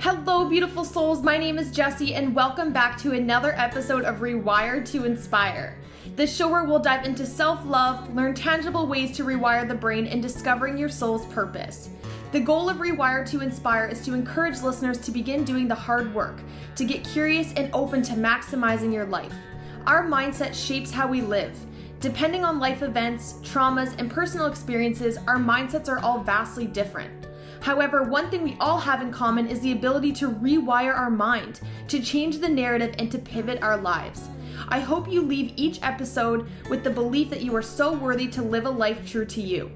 Hello, beautiful souls. My name is Jessie, and welcome back to another episode of Rewire to Inspire. This show where we'll dive into self-love, learn tangible ways to rewire the brain, and discovering your soul's purpose. The goal of Rewire to Inspire is to encourage listeners to begin doing the hard work, to get curious and open to maximizing your life. Our mindset shapes how we live. Depending on life events, traumas, and personal experiences, our mindsets are all vastly different. However, one thing we all have in common is the ability to rewire our mind, to change the narrative, and to pivot our lives. I hope you leave each episode with the belief that you are so worthy to live a life true to you.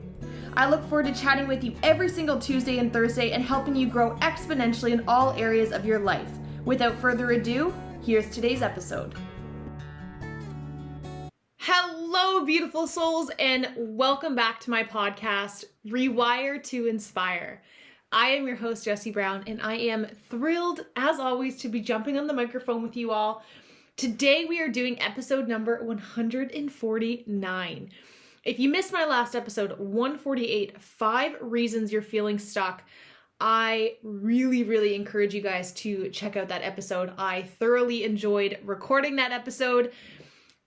I look forward to chatting with you every single Tuesday and Thursday and helping you grow exponentially in all areas of your life. Without further ado, here's today's episode. Hello, beautiful souls, and welcome back to my podcast, Rewire to Inspire. I am your host, Jessie Brown, and I am thrilled, as always, to be jumping on the microphone with you all. Today, we are doing episode number 149. If you missed my last episode, 148, 5 reasons you're feeling stuck, I really encourage you guys to check out that episode. I thoroughly enjoyed recording that episode.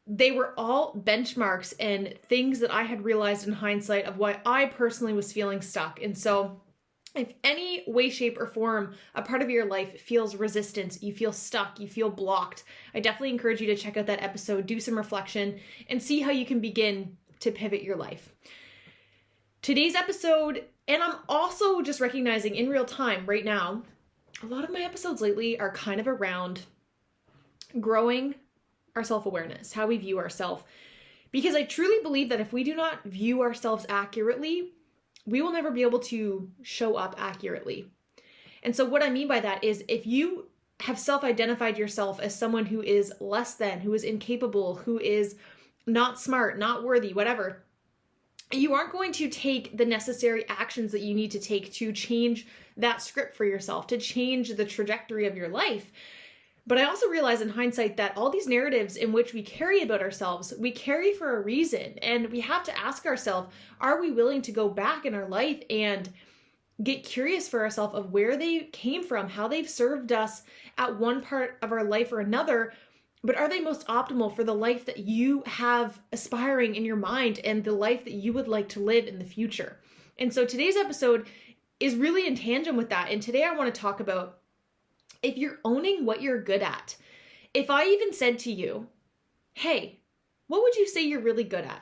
They were all benchmarks and things that I had realized in hindsight of why I personally was feeling stuck. And so if any way, shape, or form a part of your life feels resistance, you feel stuck, you feel blocked, I definitely encourage you to check out that episode, do some reflection, and see how you can begin to pivot your life. Today's episode, and I'm also just recognizing in real time right now, a lot of my episodes lately are kind of around growing our self-awareness, how we view ourselves. Because I truly believe that if we do not view ourselves accurately, we will never be able to show up accurately. And so what I mean by that is if you have self-identified yourself as someone who is less than, who is incapable, who is not smart, not worthy, whatever, you aren't going to take the necessary actions that you need to take to change that script for yourself, to change the trajectory of your life. But I also realize in hindsight that all these narratives in which we carry about ourselves, we carry for a reason. And we have to ask ourselves, are we willing to go back in our life and get curious for ourselves of where they came from, how they've served us at one part of our life or another, but are they most optimal for the life that you have aspiring in your mind and the life that you would like to live in the future? And so today's episode is really in tandem with that. And today I want to talk about if you're owning what you're good at. If I even said to you, hey, what would you say you're really good at?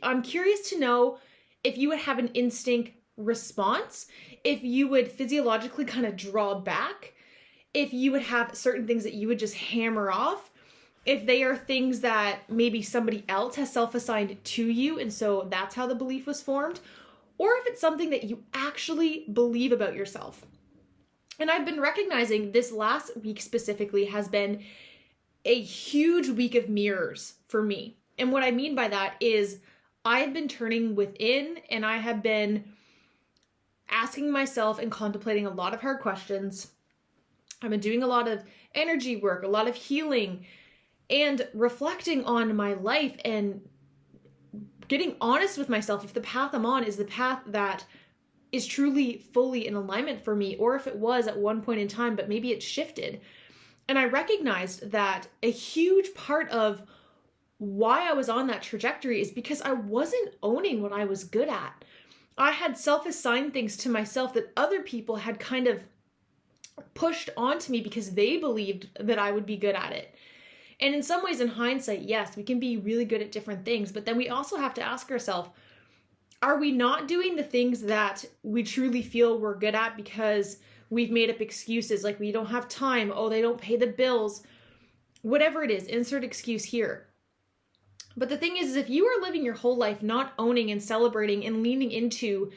I'm curious to know if you would have an instinct response, if you would physiologically kind of draw back, if you would have certain things that you would just hammer off, if they are things that maybe somebody else has self-assigned to you and so that's how the belief was formed, or if it's something that you actually believe about yourself. And I've been recognizing this last week specifically has been a huge week of mirrors for me. And what I mean by that is I have been turning within and I have been asking myself and contemplating a lot of hard questions. I've been doing a lot of energy work, a lot of healing, and reflecting on my life and getting honest with myself if the path I'm on is the path that is truly fully in alignment for me, or if it was at one point in time, but maybe it's shifted. And I recognized that a huge part of why I was on that trajectory is because I wasn't owning what I was good at. I had self-assigned things to myself that other people had kind of pushed onto me because they believed that I would be good at it. And in some ways, in hindsight, yes, we can be really good at different things, but then we also have to ask ourselves, are we not doing the things that we truly feel we're good at because we've made up excuses like we don't have time, oh, they don't pay the bills, whatever it is, insert excuse here. But the thing is if you are living your whole life not owning and celebrating and leaning into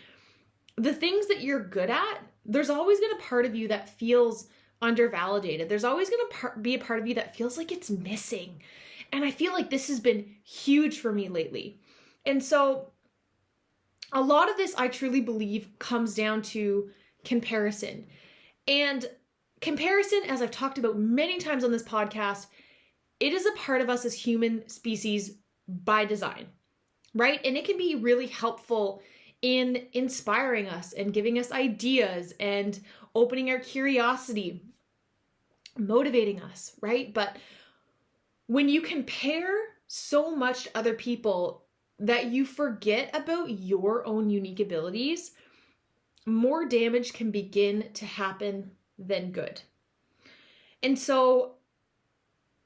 the things that you're good at, there's always going to be a part of you that feels undervalidated. There's always going to be a part of you that feels like it's missing. And I feel like this has been huge for me lately. And so a lot of this, I truly believe, comes down to comparison. And comparison, as I've talked about many times on this podcast, it is a part of us as human species by design, right? And it can be really helpful in inspiring us and giving us ideas and opening our curiosity, motivating us, right? But when you compare so much to other people that you forget about your own unique abilities, more damage can begin to happen than good. And so,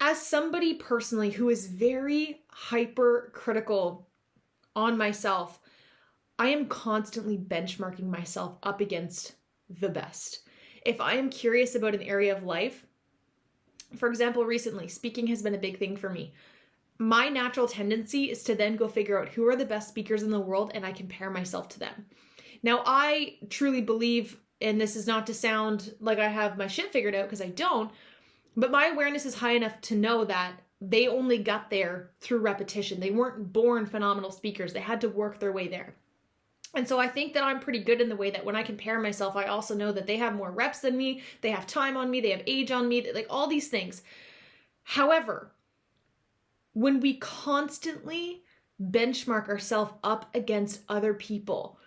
as somebody personally who is very hypercritical on myself, I am constantly benchmarking myself up against the best. If I am curious about an area of life, for example, recently, speaking has been a big thing for me. My natural tendency is to then go figure out who are the best speakers in the world, and I compare myself to them. Now, I truly believe, and this is not to sound like I have my shit figured out, because I don't, but my awareness is high enough to know that they only got there through repetition. They weren't born phenomenal speakers. They had to work their way there. And so I think that I'm pretty good in the way that when I compare myself, I also know that they have more reps than me, they have time on me, they have age on me, like all these things. However, when we constantly benchmark ourselves up against other people,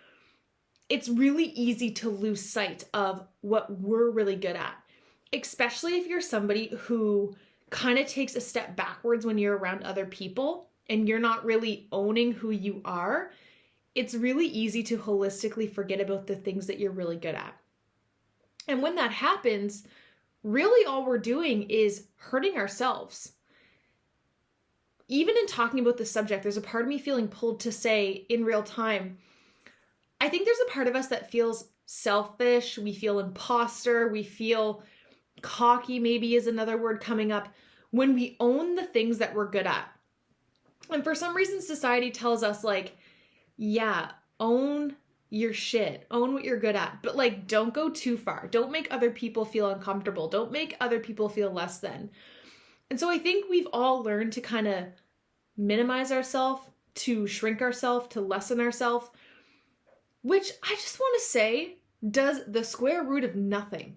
it's really easy to lose sight of what we're really good at, especially if you're somebody who kind of takes a step backwards when you're around other people and you're not really owning who you are. It's really easy to holistically forget about the things that you're really good at. And when that happens, really all we're doing is hurting ourselves. Even in talking about this subject, there's a part of me feeling pulled to say in real time, I think there's a part of us that feels selfish, we feel imposter, we feel cocky, maybe is another word coming up, when we own the things that we're good at. And for some reason, society tells us like, yeah, own your shit, own what you're good at, but like, don't go too far. Don't make other people feel uncomfortable. Don't make other people feel less than. And so I think we've all learned to kind of minimize ourselves, to shrink ourselves, to lessen ourselves, which I just want to say does the square root of nothing.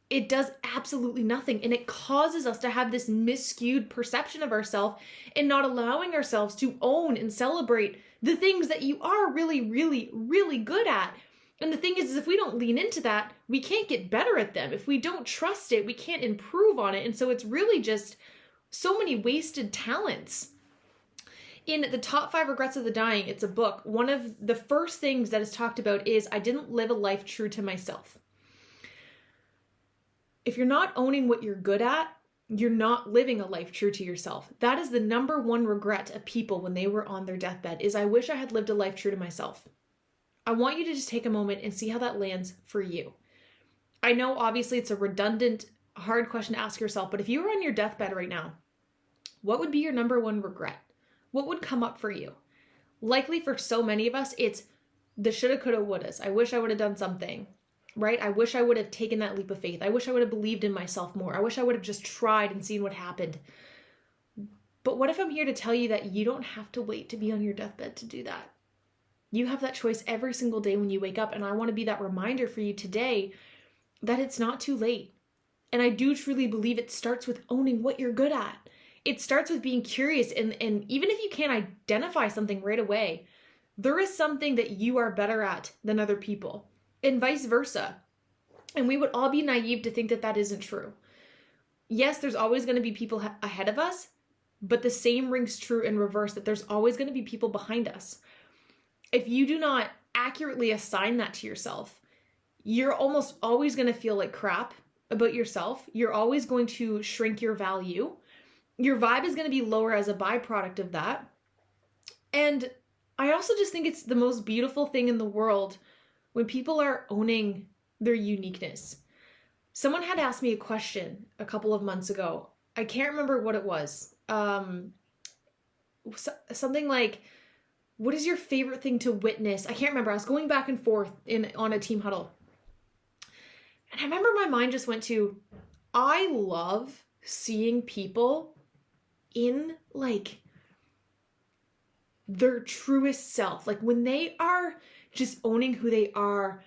It does absolutely nothing. And it causes us to have this misskewed perception of ourselves and not allowing ourselves to own and celebrate the things that you are really, really, really good at. And the thing is if we don't lean into that, we can't get better at them. If we don't trust it, we can't improve on it. And so it's really just so many wasted talents. In The Top 5 Regrets of the Dying, it's a book. One of the first things that is talked about is I didn't live a life true to myself. If you're not owning what you're good at, you're not living a life true to yourself. That is the number one regret of people when they were on their deathbed is I wish I had lived a life true to myself. I want you to just take a moment and see how that lands for you. I know obviously it's a redundant, hard question to ask yourself, but if you were on your deathbed right now, what would be your number one regret? What would come up for you? Likely for so many of us, it's the shoulda, coulda, wouldas. I wish I would have done something. Right? I wish I would have taken that leap of faith. I wish I would have believed in myself more. I wish I would have just tried and seen what happened. But what if I'm here to tell you that you don't have to wait to be on your deathbed to do that? You have that choice every single day when you wake up. And I want to be that reminder for you today that it's not too late. And I do truly believe it starts with owning what you're good at. It starts with being curious. And even if you can't identify something right away, there is something that you are better at than other people. And vice versa. And we would all be naive to think that that isn't true. Yes, there's always going to be people ahead of us, but the same rings true in reverse, that there's always going to be people behind us. If you do not accurately assign that to yourself, you're almost always going to feel like crap about yourself. You're always going to shrink your value. Your vibe is going to be lower as a byproduct of that. And I also just think it's the most beautiful thing in the world when people are owning their uniqueness. Someone had asked me a question a couple of months ago. I can't remember what it was. Something like, what is your favorite thing to witness? I can't remember. I was going back and forth on a team huddle. And I remember my mind just went to, I love seeing people in like their truest self. Like when they are just owning who they are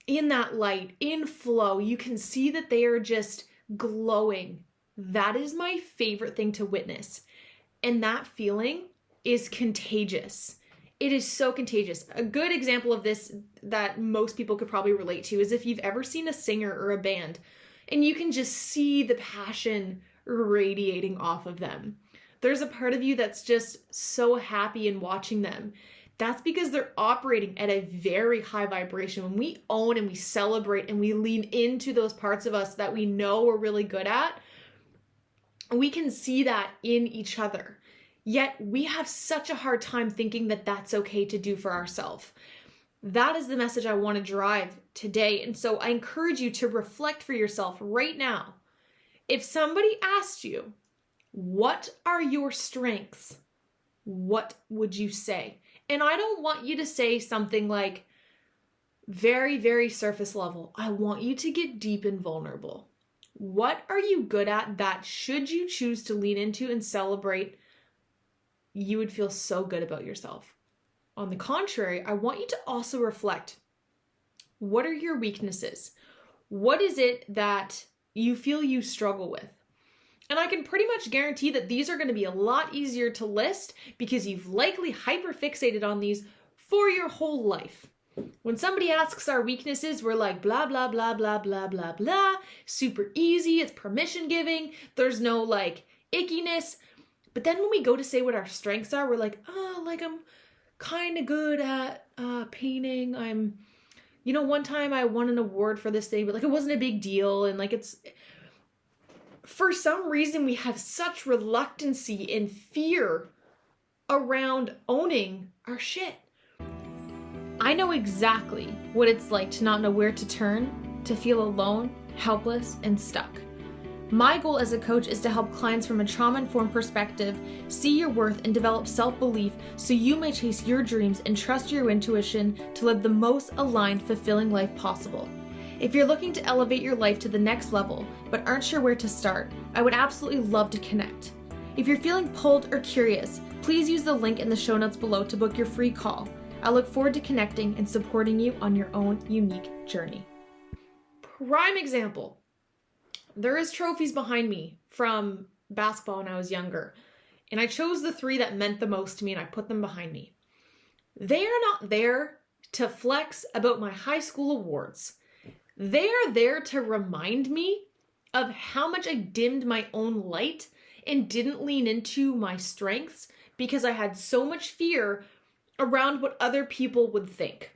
in that light, in flow, you can see that they are just glowing. That is my favorite thing to witness. And that feeling is contagious. It is so contagious. A good example of this that most people could probably relate to is if you've ever seen a singer or a band and you can just see the passion radiating off of them. There's a part of you that's just so happy in watching them. That's because they're operating at a very high vibration. When we own and we celebrate and we lean into those parts of us that we know we're really good at, we can see that in each other. Yet we have such a hard time thinking that that's okay to do for ourselves. That is the message I want to drive today. And so I encourage you to reflect for yourself right now. If somebody asked you, what are your strengths? What would you say? And I don't want you to say something like very, very surface level. I want you to get deep and vulnerable. What are you good at that should you choose to lean into and celebrate, you would feel so good about yourself? On the contrary, I want you to also reflect, what are your weaknesses? What is it that you feel you struggle with? And I can pretty much guarantee that these are going to be a lot easier to list because you've likely hyperfixated on these for your whole life. When somebody asks our weaknesses, we're like, blah, blah, blah, blah, blah, blah, blah. Super easy. It's permission giving. There's no like ickiness. But then when we go to say what our strengths are, we're like, oh, like I'm kind of good at painting. One time I won an award for this thing, but like it wasn't a big deal. And like for some reason, we have such reluctancy and fear around owning our shit. I know exactly what it's like to not know where to turn, to feel alone, helpless, and stuck. My goal as a coach is to help clients from a trauma-informed perspective see your worth and develop self-belief so you may chase your dreams and trust your intuition to live the most aligned, fulfilling life possible. If you're looking to elevate your life to the next level, but aren't sure where to start, I would absolutely love to connect. If you're feeling pulled or curious, please use the link in the show notes below to book your free call. I look forward to connecting and supporting you on your own unique journey. Prime example. There is trophies behind me from basketball when I was younger, and I chose the 3 that meant the most to me and I put them behind me. They are not there to flex about my high school awards. They are there to remind me of how much I dimmed my own light and didn't lean into my strengths because I had so much fear around what other people would think.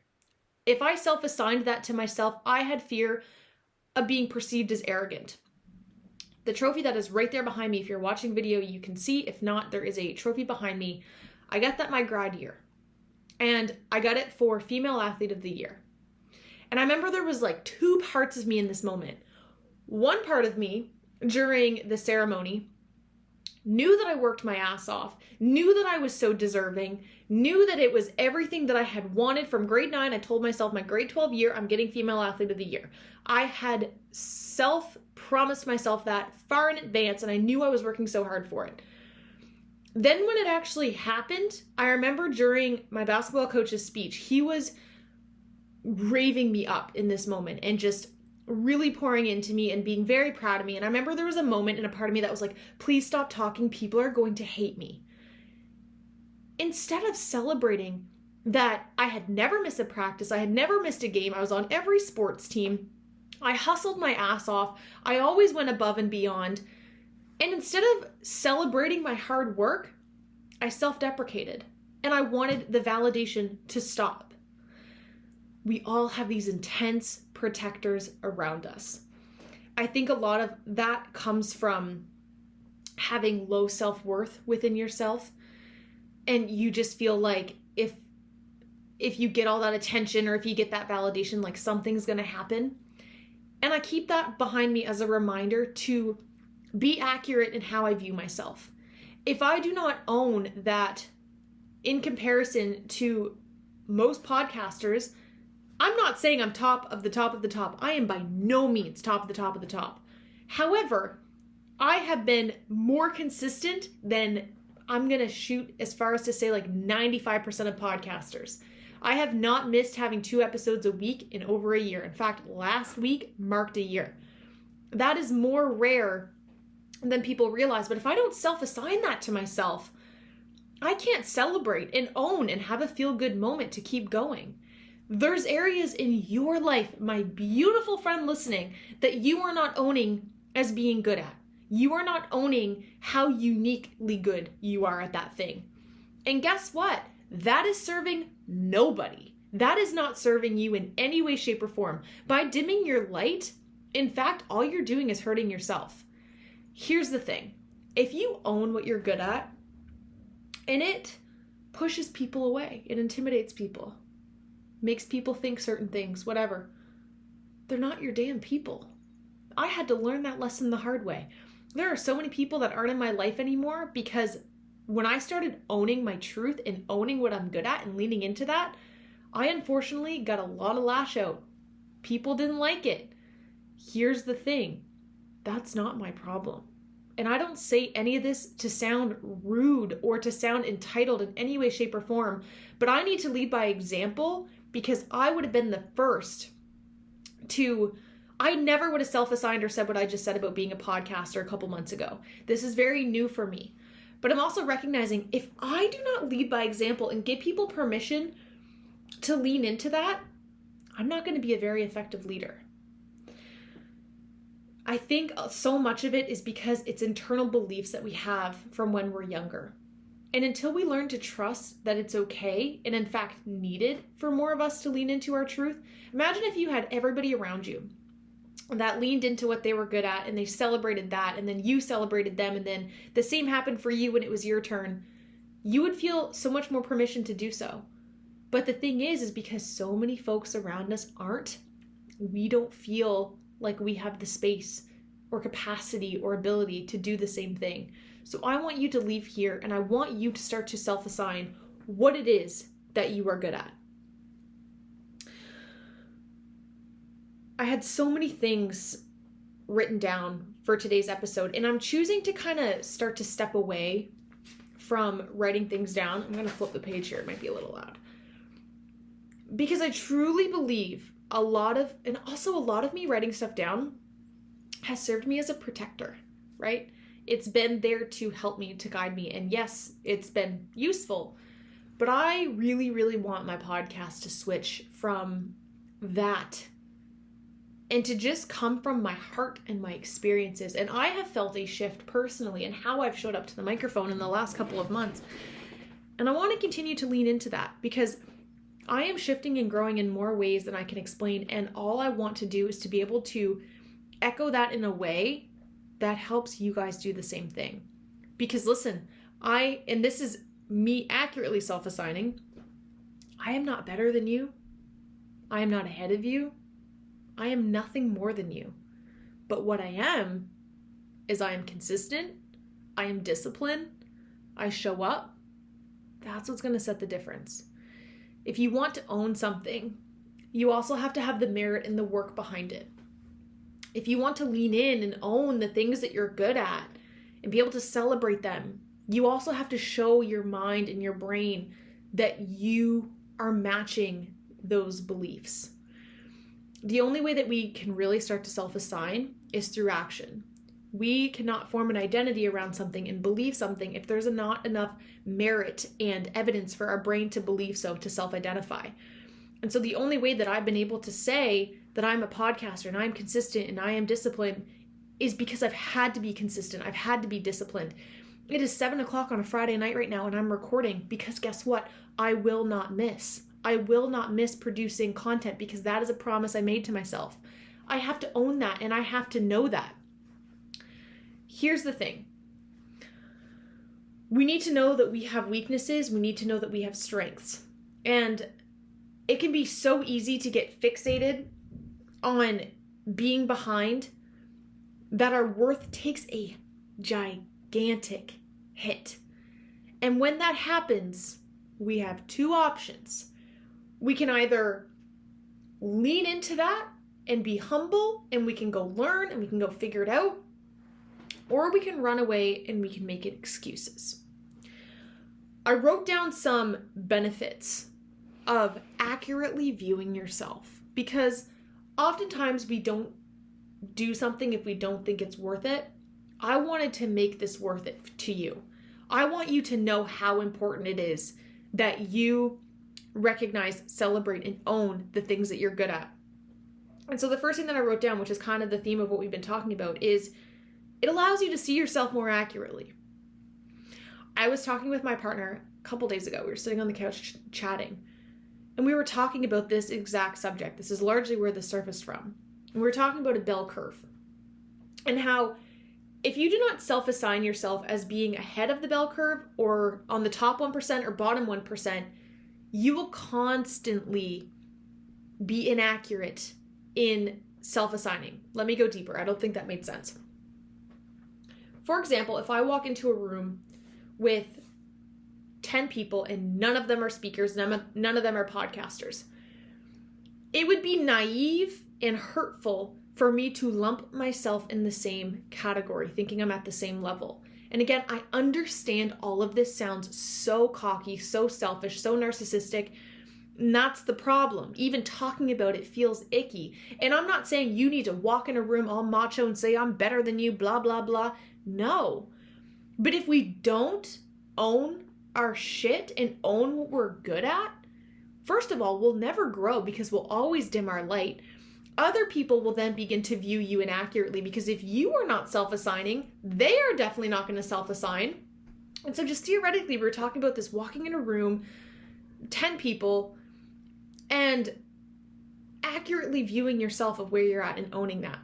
If I self-assigned that to myself, I had fear of being perceived as arrogant. The trophy that is right there behind me, if you're watching video, you can see. If not, there is a trophy behind me. I got that my grad year. And I got it for Female Athlete of the Year. And I remember there was like 2 parts of me in this moment. One part of me during the ceremony knew that I worked my ass off, knew that I was so deserving, knew that it was everything that I had wanted from grade 9. I told myself my grade 12 year, I'm getting Female Athlete of the Year. I had self-promised myself that far in advance, and I knew I was working so hard for it. Then when it actually happened, I remember during my basketball coach's speech, he was raving me up in this moment and just really pouring into me and being very proud of me. And I remember there was a moment in a part of me that was like, please stop talking. People are going to hate me. Instead of celebrating that I had never missed a practice, I had never missed a game, I was on every sports team, I hustled my ass off, I always went above and beyond. And instead of celebrating my hard work, I self-deprecated and I wanted the validation to stop. We all have these intense protectors around us. I think a lot of that comes from having low self-worth within yourself. And you just feel like if you get all that attention or if you get that validation, like something's going to happen. And I keep that behind me as a reminder to be accurate in how I view myself. If I do not own that in comparison to most podcasters, I'm not saying I'm top of the top of the top. I am by no means top of the top of the top. However, I have been more consistent than, I'm going to shoot as far as to say like 95% of podcasters. I have not missed having 2 episodes a week in over a year. In fact, last week marked a year. That is more rare than people realize. But if I don't self-assign that to myself, I can't celebrate and own and have a feel-good moment to keep going. There's areas in your life, my beautiful friend listening, that you are not owning as being good at. You are not owning how uniquely good you are at that thing. And guess what? That is serving nobody. That is not serving you in any way, shape, or form. By dimming your light, in fact, all you're doing is hurting yourself. Here's the thing. If you own what you're good at, and it pushes people away, it intimidates people, makes people think certain things, whatever, they're not your damn people. I had to learn that lesson the hard way. There are so many people that aren't in my life anymore because when I started owning my truth and owning what I'm good at and leaning into that, I unfortunately got a lot of lash out. People didn't like it. Here's the thing. That's not my problem. And I don't say any of this to sound rude or to sound entitled in any way, shape, or form, but I need to lead by example because I would have been the first to... I never would have self-assigned or said what I just said about being a podcaster a couple months ago. This is very new for me. But I'm also recognizing if I do not lead by example and give people permission to lean into that, I'm not going to be a very effective leader. I think so much of it is because it's internal beliefs that we have from when we're younger. And until we learn to trust that it's okay and in fact needed for more of us to lean into our truth, imagine if you had everybody around you that leaned into what they were good at and they celebrated that and then you celebrated them and then the same happened for you when it was your turn. You would feel so much more permission to do so. But the thing is because so many folks around us aren't, we don't feel like we have the space or capacity or ability to do the same thing. So I want you to leave here and I want you to start to self-assign what it is that you are good at. I had so many things written down for today's episode, and I'm choosing to kind of start to step away from writing things down. I'm going to flip the page here. It might be a little loud. Because I truly believe a lot of me writing stuff down has served me as a protector, right? It's been there to help me, to guide me. And yes, it's been useful. But I really, really want my podcast to switch from that and to just come from my heart and my experiences. And I have felt a shift personally in how I've showed up to the microphone in the last couple of months. And I want to continue to lean into that because I am shifting and growing in more ways than I can explain. And all I want to do is to be able to echo that in a way that helps you guys do the same thing. Because listen, and this is me accurately self-assigning, I am not better than you. I am not ahead of you. I am nothing more than you. But what I am is I am consistent. I am disciplined. I show up. That's what's going to set the difference. If you want to own something, you also have to have the merit and the work behind it. If you want to lean in and own the things that you're good at and be able to celebrate them, you also have to show your mind and your brain that you are matching those beliefs. The only way that we can really start to self-assign is through action. We cannot form an identity around something and believe something if there's not enough merit and evidence for our brain to believe so, to self-identify. And so the only way that I've been able to say that I'm a podcaster and I'm consistent and I am disciplined is because I've had to be consistent. I've had to be disciplined. It is 7:00 on a Friday night right now and I'm recording because guess what? I will not miss. I will not miss producing content because that is a promise I made to myself. I have to own that and I have to know that. Here's the thing. We need to know that we have weaknesses. We need to know that we have strengths. And it can be so easy to get fixated on being behind that our worth takes a gigantic hit. And when that happens, we have two options. We can either lean into that and be humble and we can go learn and we can go figure it out, or we can run away and we can make it excuses. I wrote down some benefits of accurately viewing yourself because oftentimes we don't do something if we don't think it's worth it. I wanted to make this worth it to you. I want you to know how important it is that you recognize, celebrate, and own the things that you're good at. And so the first thing that I wrote down, which is kind of the theme of what we've been talking about, is it allows you to see yourself more accurately. I was talking with my partner a couple days ago. We were sitting on the couch chatting, and we were talking about this exact subject. This is largely where this surfaced from. And we were talking about a bell curve and how if you do not self-assign yourself as being ahead of the bell curve or on the top 1% or bottom 1%, you will constantly be inaccurate in self-assigning. Let me go deeper. I don't think that made sense. For example, if I walk into a room with 10 people and none of them are speakers, none of them are podcasters, it would be naive and hurtful for me to lump myself in the same category, thinking I'm at the same level. And again, I understand all of this sounds so cocky, so selfish, so narcissistic. And that's the problem. Even talking about it feels icky. And I'm not saying you need to walk in a room all macho and say, I'm better than you, blah, blah, blah. No. But if we don't own our shit and own what we're good at, first of all, we'll never grow because we'll always dim our light. Other people will then begin to view you inaccurately because if you are not self-assigning, they are definitely not going to self-assign. And so just theoretically, we're talking about this walking in a room, 10 people, and accurately viewing yourself of where you're at and owning that.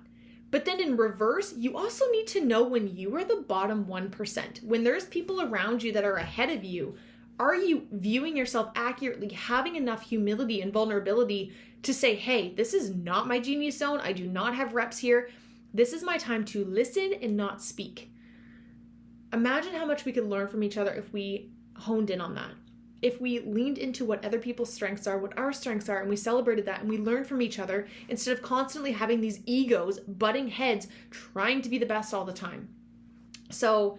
But then in reverse, you also need to know when you are the bottom 1%. When there's people around you that are ahead of you, are you viewing yourself accurately, having enough humility and vulnerability to say, hey, this is not my genius zone. I do not have reps here. This is my time to listen and not speak. Imagine how much we could learn from each other if we honed in on that. If we leaned into what other people's strengths are, what our strengths are, and we celebrated that and we learned from each other instead of constantly having these egos, butting heads, trying to be the best all the time. So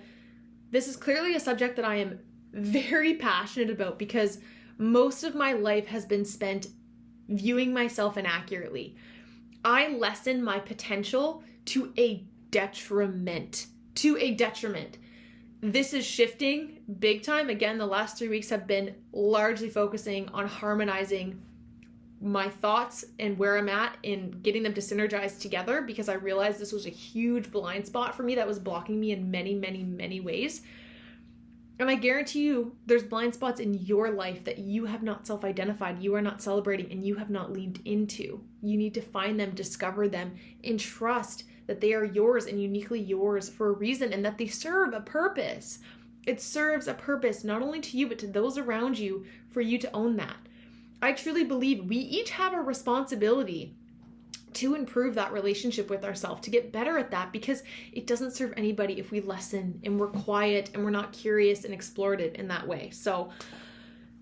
this is clearly a subject that I am very passionate about because most of my life has been spent viewing myself inaccurately. I lessen my potential to a detriment. This is shifting big time. Again, the last 3 weeks have been largely focusing on harmonizing my thoughts and where I'm at and getting them to synergize together because I realized this was a huge blind spot for me that was blocking me in many, many, many ways. And I guarantee you there's blind spots in your life that you have not self-identified, you are not celebrating, and you have not leaned into. You need to find them, discover them, and trust that they are yours and uniquely yours for a reason and that they serve a purpose. It serves a purpose not only to you, but to those around you for you to own that. I truly believe we each have a responsibility to improve that relationship with ourselves, to get better at that, because it doesn't serve anybody if we lessen and we're quiet and we're not curious and explorative in that way. So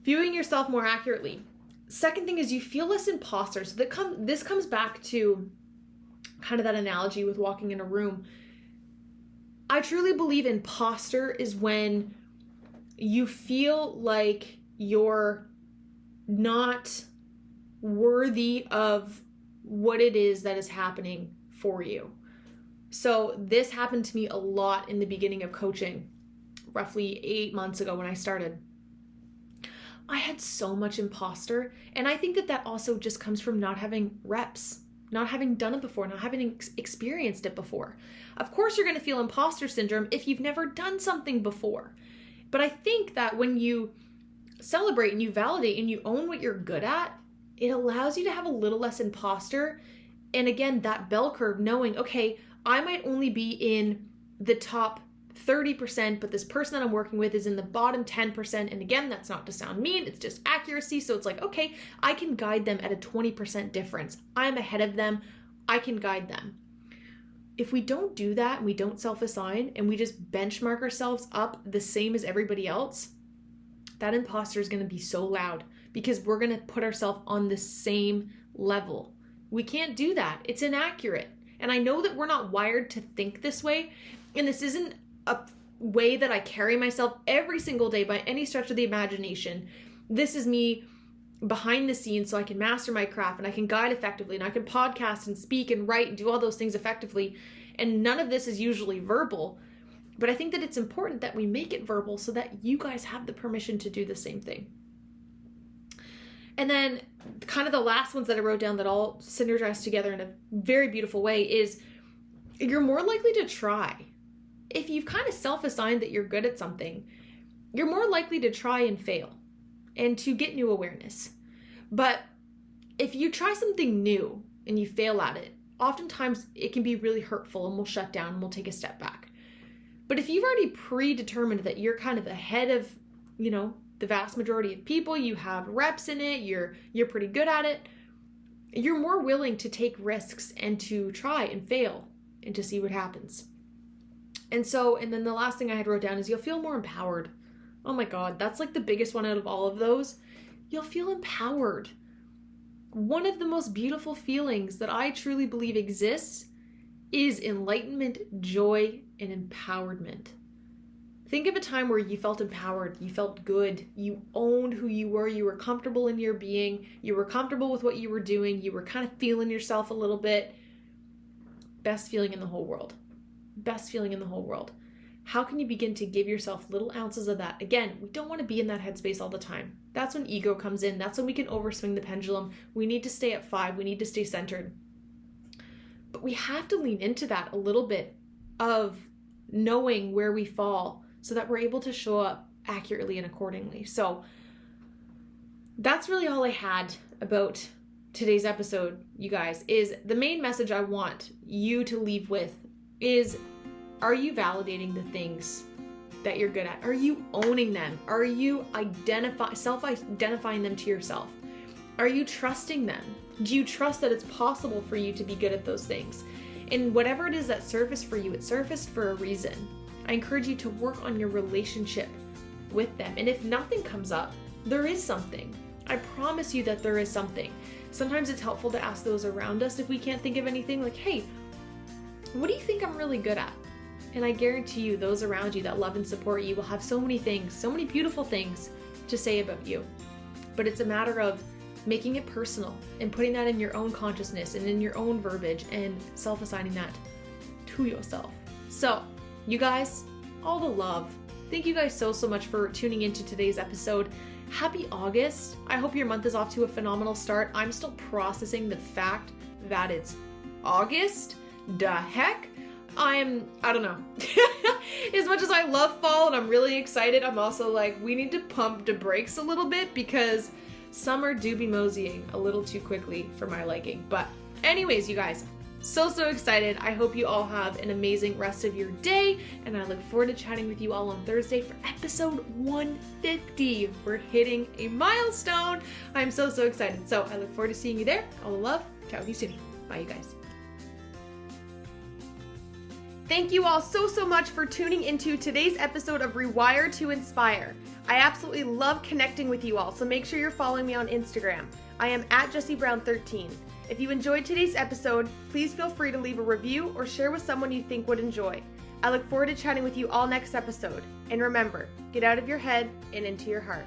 viewing yourself more accurately. Second thing is you feel less imposter. So this comes back to kind of that analogy with walking in a room. I truly believe imposter is when you feel like you're not worthy of what it is that is happening for you. So this happened to me a lot in the beginning of coaching, roughly 8 months ago when I started. I had so much imposter, and I think that also just comes from not having reps, not having done it before, not having experienced it before. Of course, you're going to feel imposter syndrome if you've never done something before. But I think that when you celebrate and you validate and you own what you're good at, it allows you to have a little less imposter. And again, that bell curve, knowing, okay, I might only be in the top 30%, but this person that I'm working with is in the bottom 10%. And again, that's not to sound mean, it's just accuracy. So it's like, okay, I can guide them at a 20% difference. I'm ahead of them. I can guide them. If we don't do that and we don't self-assign and we just benchmark ourselves up the same as everybody else, that imposter is going to be so loud because we're going to put ourselves on the same level. We can't do that. It's inaccurate. And I know that we're not wired to think this way. And this isn't a way that I carry myself every single day by any stretch of the imagination. This is me behind the scenes so I can master my craft and I can guide effectively and I can podcast and speak and write and do all those things effectively. And none of this is usually verbal. But I think that it's important that we make it verbal so that you guys have the permission to do the same thing. And then kind of the last ones that I wrote down that all synergize together in a very beautiful way is you're more likely to try. If you've kind of self-assigned that you're good at something, you're more likely to try and fail and to get new awareness. But if you try something new and you fail at it, oftentimes it can be really hurtful and we'll shut down and we'll take a step back. But if you've already predetermined that you're kind of ahead of, the vast majority of people, you have reps in it, you're pretty good at it, you're more willing to take risks and to try and fail and to see what happens. And then the last thing I had wrote down is you'll feel more empowered. Oh my God, that's like the biggest one out of all of those. You'll feel empowered. One of the most beautiful feelings that I truly believe exists is enlightenment, joy, and empowerment. Think of a time where you felt empowered, you felt good, you owned who you were comfortable in your being, you were comfortable with what you were doing, you were kind of feeling yourself a little bit. Best feeling in the whole world. Best feeling in the whole world. How can you begin to give yourself little ounces of that? Again, we don't want to be in that headspace all the time. That's when ego comes in. That's when we can overswing the pendulum. We need to stay at 5. We need to stay centered. But we have to lean into that a little bit of knowing where we fall so that we're able to show up accurately and accordingly. So that's really all I had about today's episode, you guys, is the main message I want you to leave with is, are you validating the things that you're good at? Are you owning them? Are you self-identifying them to yourself? Are you trusting them? Do you trust that it's possible for you to be good at those things? And whatever it is that surfaced for you, it surfaced for a reason. I encourage you to work on your relationship with them. And if nothing comes up, there is something. I promise you that there is something. Sometimes it's helpful to ask those around us if we can't think of anything, like, hey, what do you think I'm really good at? And I guarantee you, those around you that love and support you will have so many things, so many beautiful things to say about you. But it's a matter of making it personal and putting that in your own consciousness and in your own verbiage and self-assigning that to yourself. So, you guys, all the love. Thank you guys so much for tuning into today's episode. Happy August. I hope your month is off to a phenomenal start. I'm still processing the fact that it's August. The heck? I don't know. As much as I love fall and I'm really excited, I'm also like, we need to pump the brakes a little bit because summer do be moseying a little too quickly for my liking. But anyways, you guys, so excited. I hope you all have an amazing rest of your day, and I look forward to chatting with you all on Thursday for episode 150. We're hitting a milestone. I'm so excited. So I look forward to seeing you there. All the love. Chat with you soon. Bye, you guys. Thank you all so much for tuning into today's episode of Rewire to Inspire. I absolutely love connecting with you all, so make sure you're following me on Instagram. I am at Jessie Brown 13. If you enjoyed today's episode, please feel free to leave a review or share with someone you think would enjoy. I look forward to chatting with you all next episode. And remember, get out of your head and into your heart.